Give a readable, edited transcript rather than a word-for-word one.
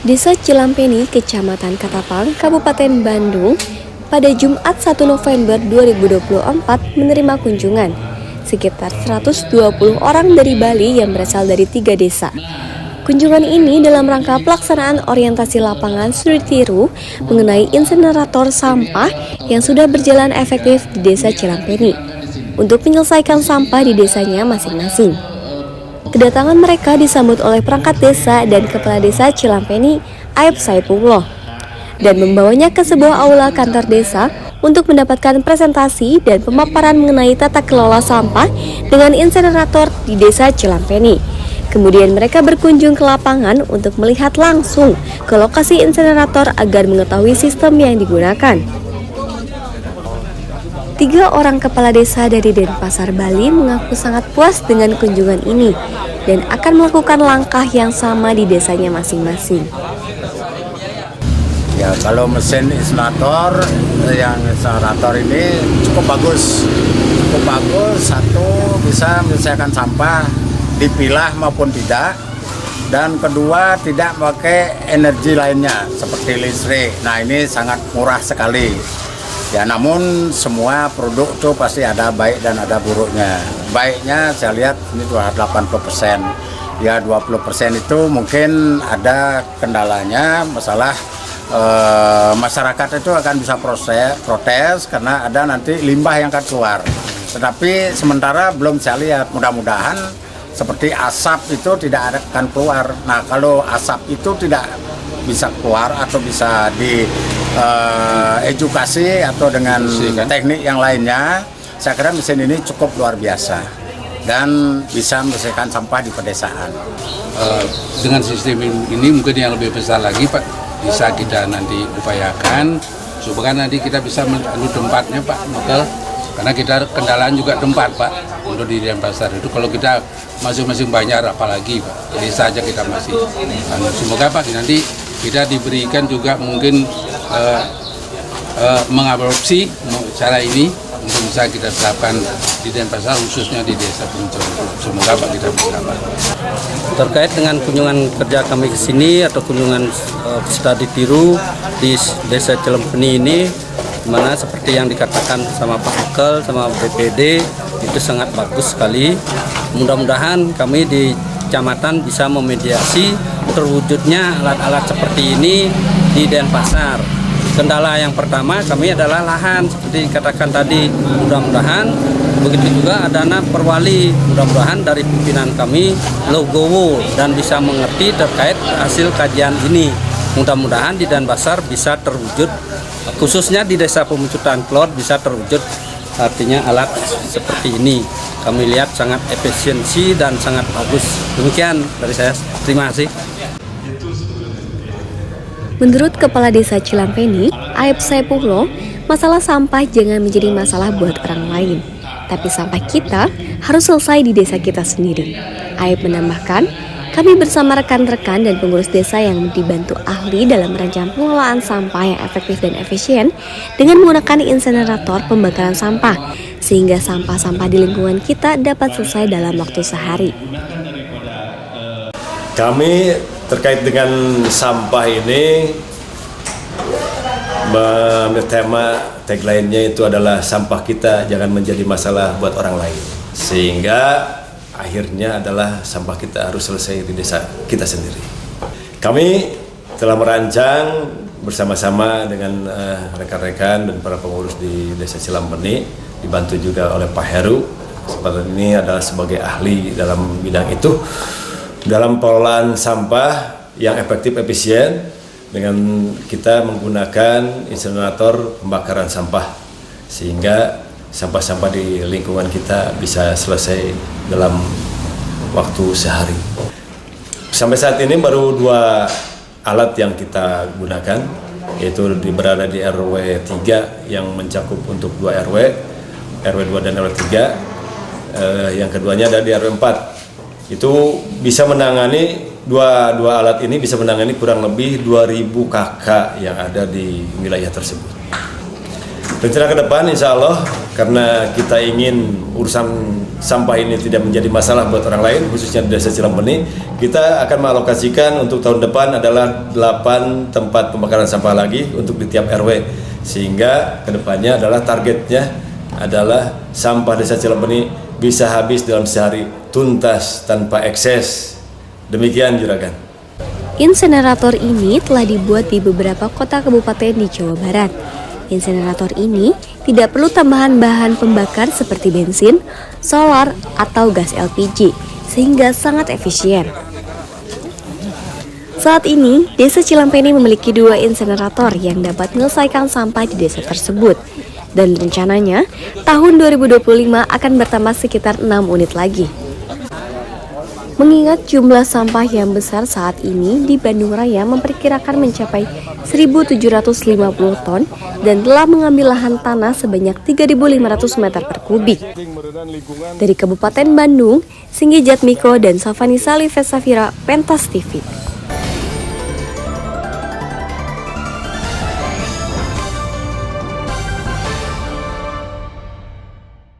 Desa Cilampeni, Kecamatan Katapang, Kabupaten Bandung, pada Jumat 1 November 2024 menerima kunjungan sekitar 120 orang dari Bali yang berasal dari 3 desa. Kunjungan ini dalam rangka pelaksanaan orientasi lapangan studi tiru mengenai insinerator sampah yang sudah berjalan efektif di Desa Cilampeni untuk menyelesaikan sampah di desanya masing-masing. Kedatangan mereka disambut oleh perangkat desa dan kepala desa Cilampeni, Aib Saipullah, dan membawanya ke sebuah aula kantor desa untuk mendapatkan presentasi dan pemaparan mengenai tata kelola sampah dengan insinerator di Desa Cilampeni. Kemudian mereka berkunjung ke lapangan untuk melihat langsung ke lokasi insinerator agar mengetahui sistem yang digunakan. 3 orang kepala desa dari Denpasar, Bali mengaku sangat puas dengan kunjungan ini dan akan melakukan langkah yang sama di desanya masing-masing. Ya, kalau mesin insinerator ini cukup bagus. Satu, bisa menyelesaikan sampah dipilah maupun tidak, dan kedua tidak pakai energi lainnya seperti listrik. Nah, ini sangat murah sekali. Ya, namun semua produk itu pasti ada baik dan ada buruknya. Baiknya saya lihat ini 80%. Ya, 20% itu mungkin ada kendalanya, masalah masyarakat itu akan bisa protes karena ada nanti limbah yang akan keluar. Tetapi sementara belum saya lihat, mudah-mudahan seperti asap itu tidak akan keluar. Nah, kalau asap itu tidak bisa keluar atau bisa di edukasi atau dengan teknik yang lainnya, saya kira mesin ini cukup luar biasa dan bisa menyelesaikan sampah di pedesaan. Dengan sistem ini mungkin yang lebih besar lagi, Pak, bisa kita nanti upayakan supaya nanti kita bisa melalui tempatnya, Pak, betul. Karena kita kendalaan juga tempat, Pak, untuk di Denpasar itu kalau kita masing-masing banyak, apalagi Pak, desa saja kita masih. Semoga Pak nanti kita diberikan juga mungkin mengadopsi cara ini untuk bisa kita terapkan di Denpasar, khususnya di desa Puncak. Semoga Pak kita bisa dapat. Terkait dengan kunjungan kerja kami ke sini atau kunjungan studi tiru di Desa Cilampeni ini, dimana seperti yang dikatakan sama Pak Ukel, sama BPD, itu sangat bagus sekali. Mudah-mudahan kami di kecamatan bisa memediasi terwujudnya alat-alat seperti ini di Denpasar. Kendala yang pertama kami adalah lahan, seperti dikatakan tadi. Mudah-mudahan begitu juga dana perwali, mudah-mudahan dari pimpinan kami legowo dan bisa mengerti terkait hasil kajian ini. Mudah-mudahan di Denpasar bisa terwujud, khususnya di Desa Pemuncutan Klot bisa terwujud, artinya alat seperti ini. Kami lihat sangat efisiensi dan sangat bagus. Demikian dari saya. Terima kasih. Menurut Kepala Desa Cilampeni, Aib Saipullah, masalah sampah jangan menjadi masalah buat orang lain, tapi sampah kita harus selesai di desa kita sendiri. Aib menambahkan, kami bersama rekan-rekan dan pengurus desa yang dibantu ahli dalam merancang pengelolaan sampah yang efektif dan efisien dengan menggunakan insinerator pembakaran sampah, sehingga sampah-sampah di lingkungan kita dapat selesai dalam waktu sehari. Kami terkait dengan sampah ini, tema tagline-nya itu adalah sampah kita jangan menjadi masalah buat orang lain. Sehingga akhirnya adalah sampah kita harus selesai di desa kita sendiri. Kami telah merancang bersama-sama dengan rekan-rekan dan para pengurus di Desa Cilampeni, dibantu juga oleh Pak Heru. Seperti ini adalah sebagai ahli dalam bidang itu, dalam pengelolaan sampah yang efektif efisien dengan kita menggunakan insinerator pembakaran sampah, sehingga sampah-sampah di lingkungan kita bisa selesai dalam waktu sehari. Sampai saat ini baru 2 alat yang kita gunakan, yaitu berada di RW 3 yang mencakup untuk 2 RW 2 dan RW 3. Yang keduanya ada di RW 4. Itu bisa menangani dua alat ini bisa menangani kurang lebih 2000 KK yang ada di wilayah tersebut. Rencana ke depan insya Allah, karena kita ingin urusan sampah ini tidak menjadi masalah buat orang lain, khususnya di Desa Cilempeni, kita akan mengalokasikan untuk tahun depan adalah 8 tempat pembakaran sampah lagi untuk di tiap RW. Sehingga kedepannya adalah targetnya adalah sampah Desa Cilempeni bisa habis dalam sehari tuntas tanpa ekses. Demikian Juragan. Insenerator ini telah dibuat di beberapa kota kabupaten di Jawa Barat. Insenerator ini tidak perlu tambahan bahan pembakar seperti bensin, solar, atau gas LPG, sehingga sangat efisien. Saat ini, Desa Cilempeni memiliki 2 insenerator yang dapat menyelesaikan sampah di desa tersebut. Dan rencananya, tahun 2025 akan bertambah sekitar 6 unit lagi. Mengingat jumlah sampah yang besar saat ini di Bandung Raya memperkirakan mencapai 1.750 ton dan telah mengambil lahan tanah sebanyak 3.500 meter per kubik. Dari Kabupaten Bandung, Singgi Jatmiko dan Safani Salifes Safira, Pentas TV.